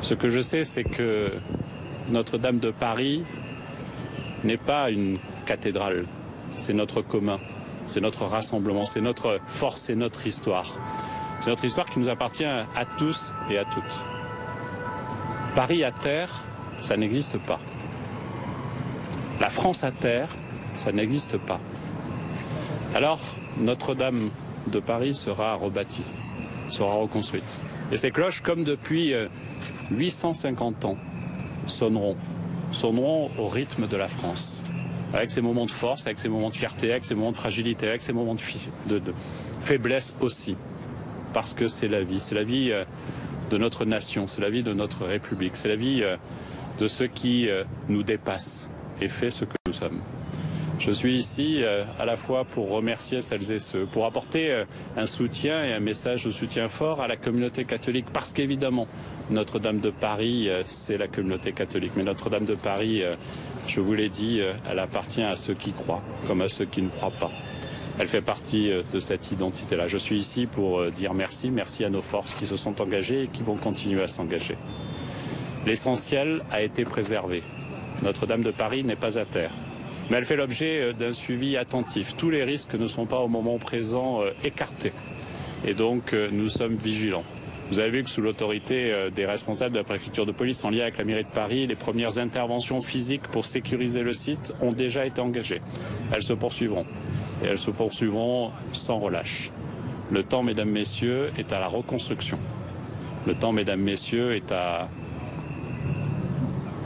Ce que je sais, c'est que Notre-Dame de Paris n'est pas une cathédrale, c'est notre commun, c'est notre rassemblement, c'est notre force, c'est notre histoire. C'est notre histoire qui nous appartient à tous et à toutes. Paris à terre, ça n'existe pas. La France à terre, ça n'existe pas. Alors, Notre-Dame de Paris sera rebâtie, sera reconstruite. Et ces cloches, comme depuis 850 ans, sonneront au rythme de la France. Avec ces moments de force, avec ces moments de fierté, avec ces moments de fragilité, avec ces moments de faiblesse aussi. Parce que c'est la vie de notre nation, c'est la vie de notre République, c'est la vie de ceux qui nous dépassent et fait ce que nous sommes. Je suis ici à la fois pour remercier celles et ceux, pour apporter un soutien et un message de soutien fort à la communauté catholique, parce qu'évidemment, Notre-Dame de Paris, c'est la communauté catholique. Mais Notre-Dame de Paris, je vous l'ai dit, elle appartient à ceux qui croient, comme à ceux qui ne croient pas. Elle fait partie de cette identité-là. Je suis ici pour dire merci, merci à nos forces qui se sont engagées et qui vont continuer à s'engager. L'essentiel a été préservé. Notre-Dame de Paris n'est pas à terre. Mais elle fait l'objet d'un suivi attentif. Tous les risques ne sont pas au moment présent écartés. Et donc nous sommes vigilants. Vous avez vu que sous l'autorité des responsables de la préfecture de police en lien avec la mairie de Paris, les premières interventions physiques pour sécuriser le site ont déjà été engagées. Elles se poursuivront. Et elles se poursuivront sans relâche. Le temps, mesdames, messieurs, est à la reconstruction. Le temps, mesdames, messieurs, est à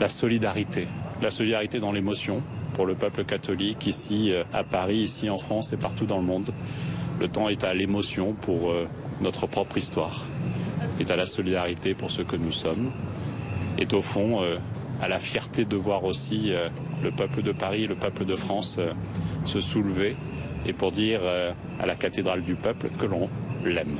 la solidarité. La solidarité dans l'émotion pour le peuple catholique ici à Paris, ici en France et partout dans le monde. Le temps est à l'émotion pour notre propre histoire. Est à la solidarité pour ce que nous sommes. Est au fond à la fierté de voir aussi le peuple de Paris et le peuple de France se soulever et pour dire à la cathédrale du peuple que l'on l'aime.